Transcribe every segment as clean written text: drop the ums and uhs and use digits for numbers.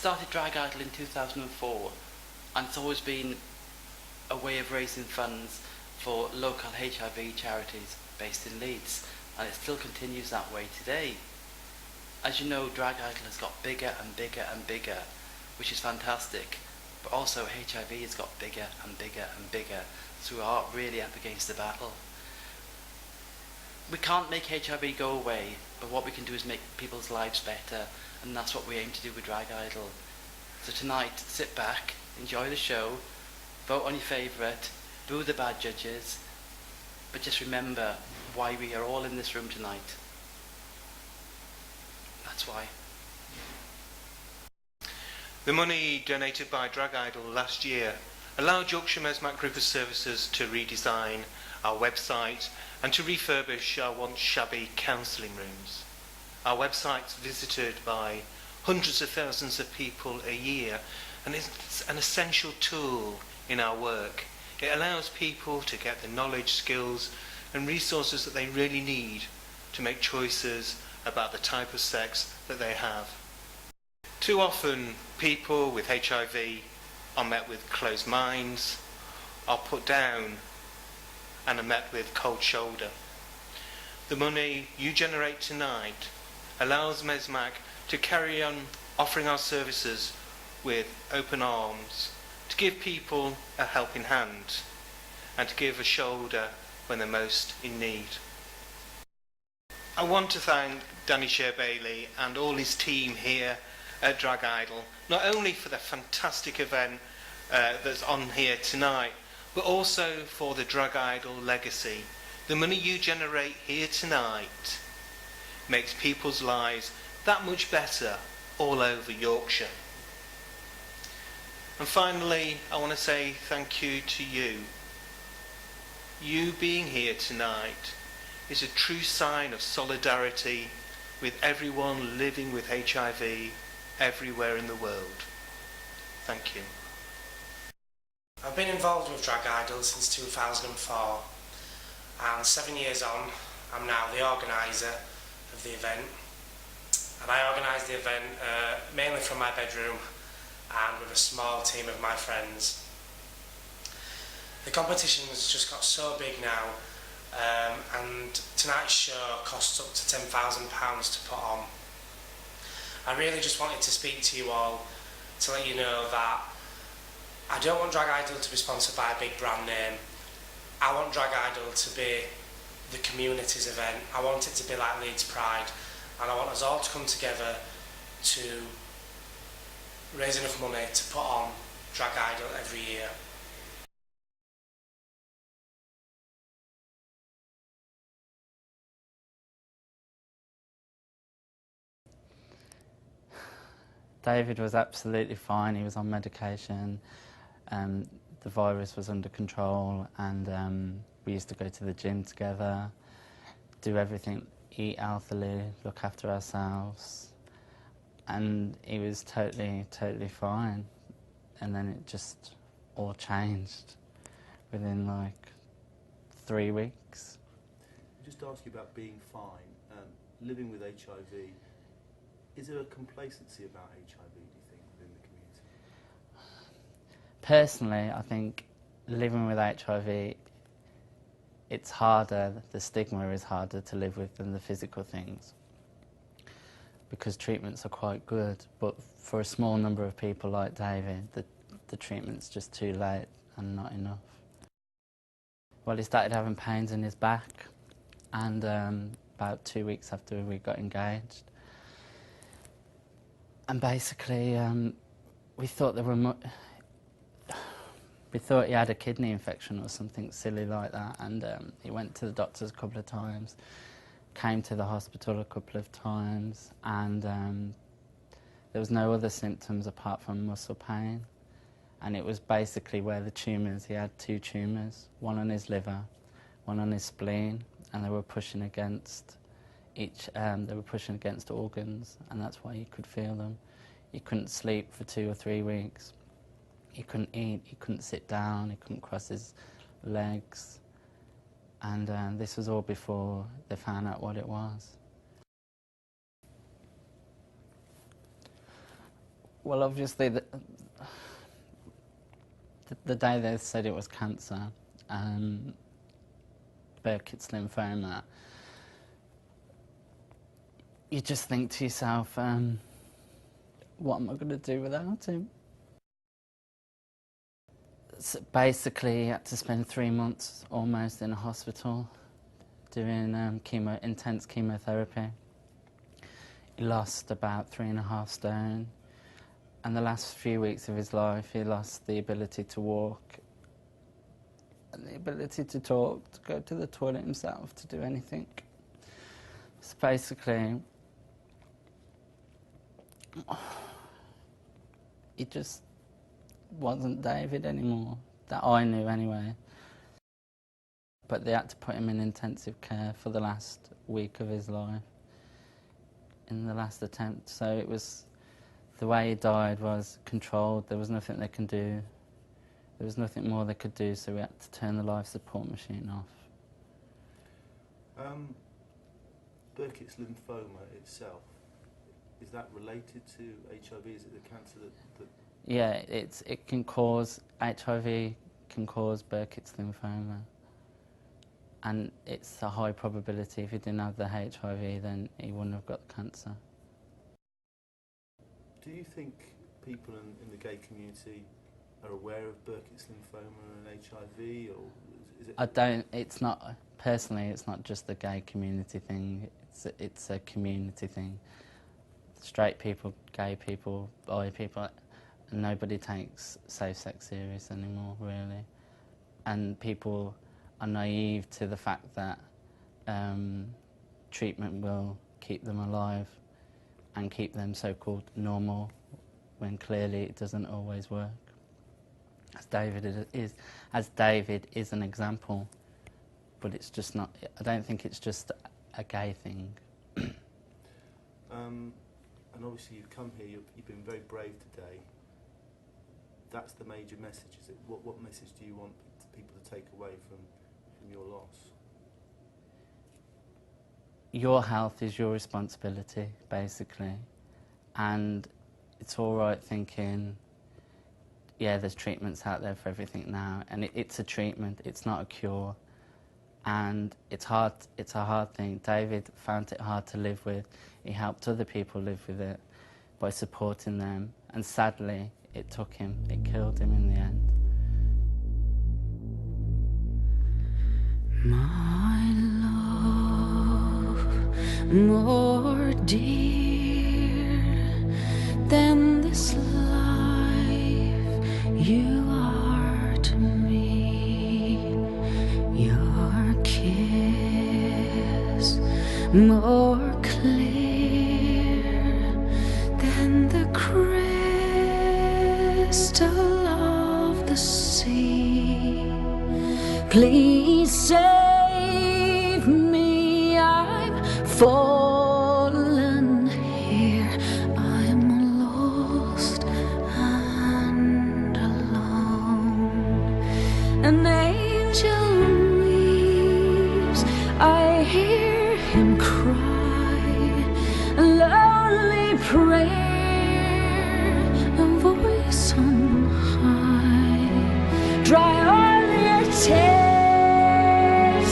started Drag Idol in 2004, and it's always been a way of raising funds for local HIV charities based in Leeds, and it still continues that way today. As you know, Drag Idol has got bigger and bigger and bigger, which is fantastic, but also HIV has got bigger and bigger and bigger, so we are really up against the battle. We can't make HIV go away, but what we can do is make people's lives better, and that's what we aim to do with Drag Idol. So tonight, sit back, enjoy the show, vote on your favourite, boo the bad judges, but just remember why we are all in this room tonight. That's why. The money donated by Drag Idol last year allowed Yorkshire Mesmac Group of Services to redesign our website and to refurbish our once shabby counselling rooms. Our website's visited by hundreds of thousands of people a year, and it's an essential tool in our work. It allows people to get the knowledge, skills and resources that they really need to make choices about the type of sex that they have. Too often people with HIV are met with closed minds, are put down and are met with cold shoulder. The money you generate tonight allows Mesmac to carry on offering our services with open arms, to give people a helping hand and to give a shoulder when they're most in need. I want to thank Cher and all his team here at Drag Idol, not only for the fantastic event that's on here tonight, but also for the Drag Idol legacy. The money you generate here tonight makes people's lives that much better all over Yorkshire. And finally, I want to say thank you to you. You being here tonight is a true sign of solidarity with everyone living with HIV everywhere in the world. Thank you. I've been involved with Drag Idol since 2004, and 7 years on, I'm now the organiser of the event. And I organise the event mainly from my bedroom and with a small team of my friends. The competition's just got so big now, and tonight's show costs up to £10,000 to put on. I really just wanted to speak to you all to let you know that I don't want Drag Idol to be sponsored by a big brand name. I want Drag Idol to be the community's event. I want it to be like Leeds Pride, and I want us all to come together to raise enough money to put on Drag Idol every year. David was absolutely fine. He was on medication. The virus was under control, and we used to go to the gym together, do everything, eat healthily, look after ourselves, and he was totally fine. And then it just all changed within like 3 weeks. Just to ask you about being fine, living with HIV. Is there a complacency about HIV, do you think, within the community? Personally, I think living with HIV, it's harder, the stigma is harder to live with than the physical things, because treatments are quite good, but for a small number of people like David, the treatment's just too late and not enough. Well, he started having pains in his back, and about 2 weeks after we got engaged. And basically, we thought we thought he had a kidney infection or something silly like that, and he went to the doctors a couple of times, came to the hospital a couple of times, and there was no other symptoms apart from muscle pain. And it was basically where the tumours, he had 2 tumours, one on his liver, one on his spleen, and they were pushing against organs, and that's why he could feel them. He couldn't sleep for 2 or 3 weeks. He couldn't eat, he couldn't sit down, he couldn't cross his legs. And this was all before they found out what it was. Well, obviously, the day they said it was cancer, Burkitt's lymphoma, you just think to yourself, what am I going to do without him? So basically, he had to spend 3 months almost in a hospital doing intense chemotherapy. He lost about 3.5 stone, and the last few weeks of his life he lost the ability to walk and the ability to talk, to go to the toilet himself, to do anything. So basically, he just wasn't David anymore, that I knew anyway. But they had to put him in intensive care for the last week of his life, in the last attempt. So it was, the way he died was controlled. There was nothing they can do. There was nothing more they could do, so we had to turn the life support machine off. Burkitt's lymphoma itself, is that related to HIV? Is it the cancer that... Yeah, it can cause, HIV can cause Burkitt's lymphoma. And it's a high probability if he didn't have the HIV, then he wouldn't have got the cancer. Do you think people in the gay community are aware of Burkitt's lymphoma and HIV, or is it... I don't, it's not, personally, it's not just the gay community thing, it's a community thing. Straight people, gay people, bi people, nobody takes safe sex serious anymore, really. And people are naive to the fact that treatment will keep them alive and keep them so-called normal, when clearly it doesn't always work. As David is an example, but it's just not, I don't think it's just a gay thing. And obviously you've come here, you've been very brave today. That's the major message, is it? What message do you want people to take away from your loss? Your health is your responsibility, basically. And it's all right thinking, yeah, there's treatments out there for everything now, and it's a treatment, it's not a cure. And it's a hard thing. David found it hard to live with. He helped other people live with it by supporting them, and sadly, it took him, it killed him in the end. My love, more dear than this life, you are to me. Your kiss, more clear than the crystal of the sea. Please save me, I've fallen here. I'm lost and alone. An angel weeps, I hear him cry. A lonely prayer, a voice on high. Dry all your tears,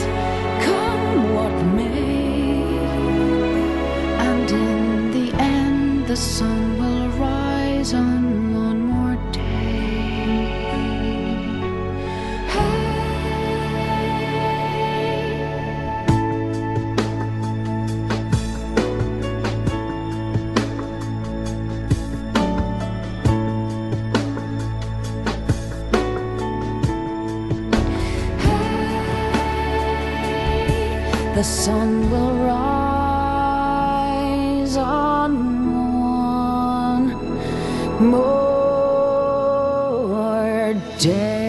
come what may, and in the end the sun will rise on one more day. Hey. The sun will rise on one more day.